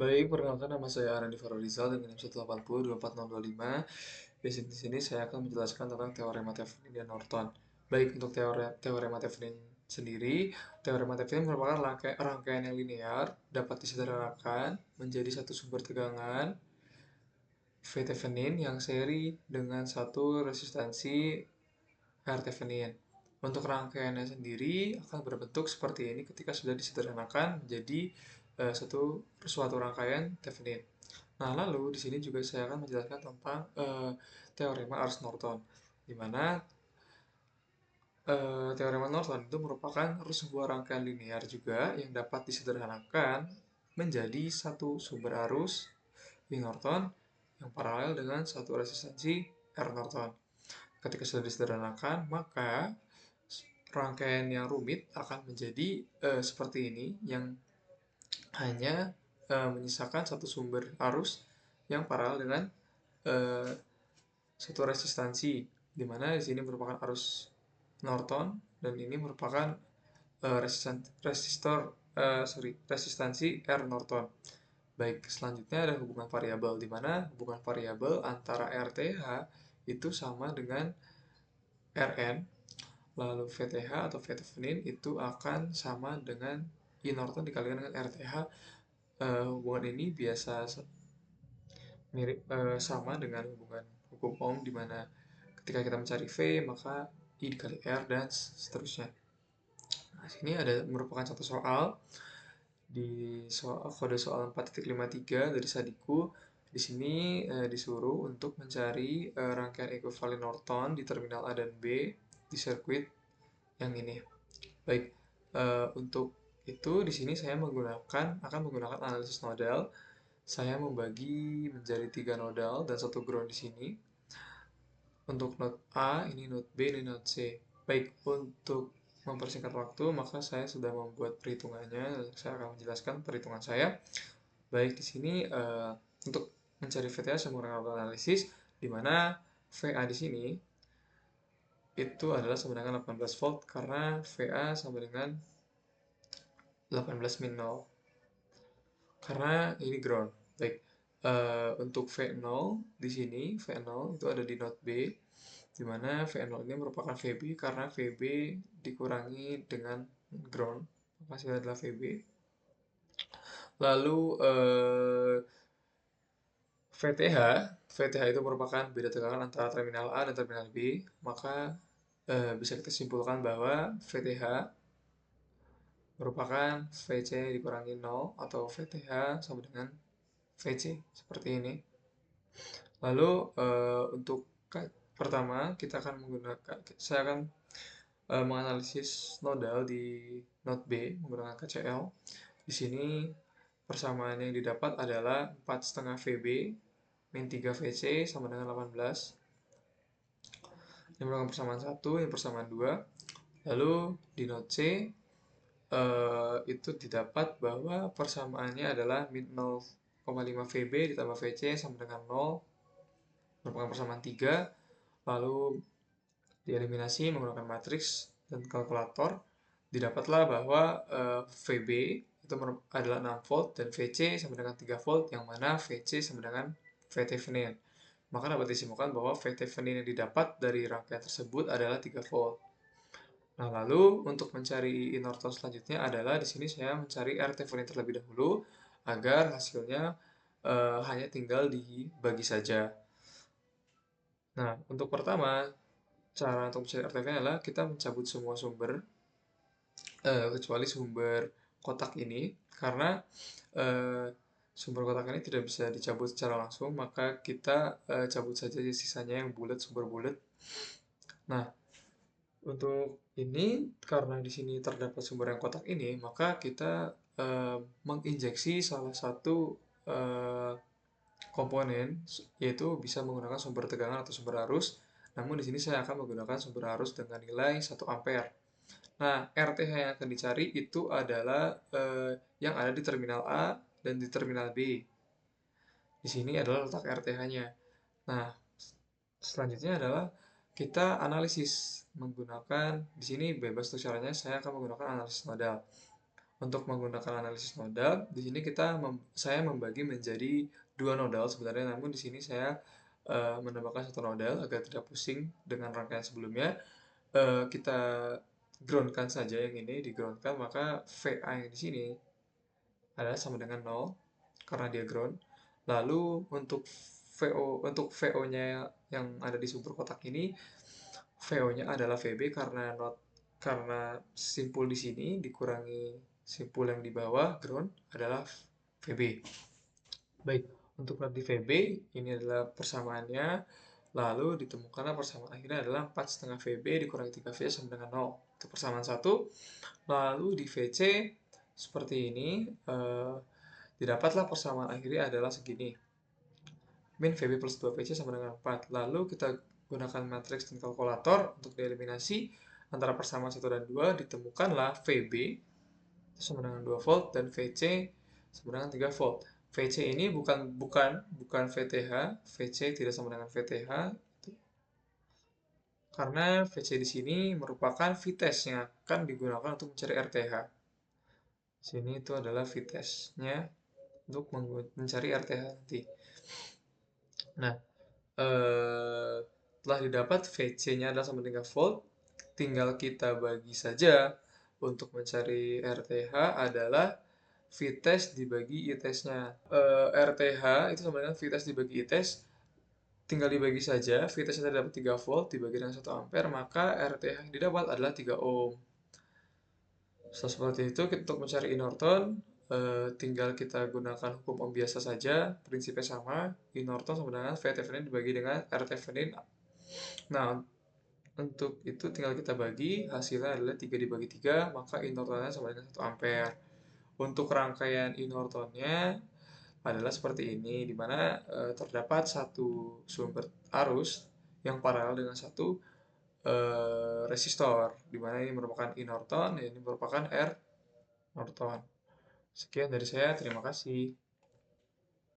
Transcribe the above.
Baik, perkenalkan nama saya Arandi Farorizal dengan NIM 1802425. Di sini saya akan menjelaskan tentang teorema Thevenin dan Norton. Baik, untuk teorema Thevenin sendiri, teorema Thevenin merupakan rangkaian yang linear, dapat disederhanakan menjadi satu sumber tegangan V Thevenin yang seri dengan satu resistansi R Thevenin. Untuk rangkaiannya sendiri akan berbentuk seperti ini ketika sudah disederhanakan menjadi suatu rangkaian Thevenin. Nah, lalu di sini juga saya akan menjelaskan tentang teorema Ars-Norton, di mana teorema Norton itu merupakan sebuah rangkaian linear juga yang dapat disederhanakan menjadi satu sumber arus V Norton yang paralel dengan satu resistansi R Norton. Ketika sudah disederhanakan, maka rangkaian yang rumit akan menjadi seperti ini, yang hanya menyisakan satu sumber arus yang paralel dengan eh, satu resistansi, di mana di sini merupakan arus Norton dan ini merupakan resistansi R Norton. Baik, selanjutnya ada hubungan variabel, di mana hubungan variabel antara RTH itu sama dengan Rn, lalu VTH atau Thevenin itu akan sama dengan I Norton dikalikan dengan RTH. Hubungan ini biasa sama dengan hubungan hukum Ohm, di mana ketika kita mencari V maka I dikali R dan seterusnya. Nah, sini ada merupakan satu soal di kode soal 4.53 dari Sadiku. Di sini disuruh untuk mencari rangkaian ekuivalen Norton di terminal A dan B di sirkuit yang ini. Baik, untuk itu di sini saya akan menggunakan analisis nodal. Saya membagi menjadi 3 nodal dan 1 ground di sini. Untuk node A, ini node B, ini node C. Baik, untuk mempersingkat waktu, maka saya sudah membuat perhitungannya. Saya akan menjelaskan perhitungan saya. Baik, di sini untuk mencari VTH saya menggunakan analisis, di mana VA di sini itu adalah sama dengan 18 volt karena VA sama dengan 18 min 0. Karena ini ground. Baik, untuk V0 di sini, V0 itu ada di node B, di mana V0 ini merupakan VB karena VB dikurangi dengan ground, hasilnya adalah VB. Lalu VTH, VTH itu merupakan beda tegangan antara terminal A dan terminal B, maka bisa kita simpulkan bahwa VTH merupakan VC dikurangi 0 atau VTH sama dengan VC, seperti ini. Lalu untuk pertama kita akan saya akan menganalisis nodal di node B menggunakan KCL. Di sini persamaan yang didapat adalah 4,5 VB min 3 VC sama dengan 18. Ini merupakan persamaan 1, ini persamaan 2. Lalu di node C itu didapat bahwa persamaannya adalah min 0,5 VB ditambah VC sama dengan 0, merupakan persamaan 3. Lalu dieliminasi menggunakan matriks dan kalkulator, didapatlah bahwa VB itu adalah 6 volt dan VC sama dengan 3 volt, yang mana VC sama dengan VThevenin. Maka dapat disimpulkan bahwa VThevenin yang didapat dari rangkaian tersebut adalah 3 volt. Nah, lalu untuk mencari I Norton selanjutnya adalah di sini saya mencari R Thevenin terlebih dahulu agar hasilnya hanya tinggal dibagi saja. Nah, untuk pertama, cara untuk mencari R Thevenin adalah kita mencabut semua sumber kecuali sumber kotak ini, karena eh, sumber kotak ini tidak bisa dicabut secara langsung, maka kita cabut saja sisanya yang bulat, sumber bulat. Nah, untuk ini, karena di sini terdapat sumber yang kotak ini, maka kita menginjeksi salah satu eh, komponen, yaitu bisa menggunakan sumber tegangan atau sumber arus. Namun di sini saya akan menggunakan sumber arus dengan nilai 1 ampere. Nah, RTH yang akan dicari itu adalah yang ada di terminal A dan di terminal B. Di sini adalah letak RTH-nya. Nah, selanjutnya adalah kita analisis menggunakan, di sini bebas tuh caranya, saya akan menggunakan analisis nodal. Untuk menggunakan analisis nodal, di sini saya membagi menjadi dua nodal sebenarnya, namun di sini saya menambahkan satu nodal agar tidak pusing dengan rangkaian sebelumnya. Kita groundkan saja yang ini, di groundkan, maka VA yang di sini adalah sama dengan 0 karena dia ground. Lalu untuk VO-nya yang ada di sumber kotak ini, VO-nya adalah VB karena simpul di sini dikurangi simpul yang di bawah ground adalah VB. Baik, untuk nanti VB ini adalah persamaannya. Lalu ditemukanlah persamaan akhirnya adalah 4,5 VB dikurangi 3 VC sama dengan 0. Itu persamaan satu. Lalu di VC seperti ini, didapatlah persamaan akhirnya adalah segini. Min VB plus 2 VC sama dengan 4. Lalu kita gunakan matriks dan kalkulator untuk dieliminasi antara persamaan 1 dan 2, ditemukanlah VB itu sama dengan 2 volt dan VC sama dengan 3 volt. VC ini bukan VTH, VC tidak sama dengan VTH, karena VC di sini merupakan Vtest yang akan digunakan untuk mencari RTH. Sini itu adalah Vtestnya untuk mencari RTH nanti. Nah, telah didapat VC-nya adalah sama dengan volt, tinggal kita bagi saja untuk mencari RTH adalah Vtest dibagi Itest-nya. RTH itu sama dengan Vtest dibagi Itest, tinggal dibagi saja, Vtest-nya dapat 3 volt dibagi dengan 1 ampere, maka RTH yang didapat adalah 3 ohm. Setelah seperti itu, untuk mencari I Norton, tinggal kita gunakan hukum ohm biasa saja, prinsipnya sama, I Norton sama dengan V Thevenin dibagi dengan R Thevenin. Nah, untuk itu tinggal kita bagi, hasilnya adalah 3 dibagi 3, maka I Nortonnya sama dengan 1 ampere. Untuk rangkaian I Nortonnya adalah seperti ini, di mana terdapat satu sumber arus yang paralel dengan satu resistor, di mana ini merupakan I Norton, dan ini merupakan R Norton. Sekian dari saya, terima kasih.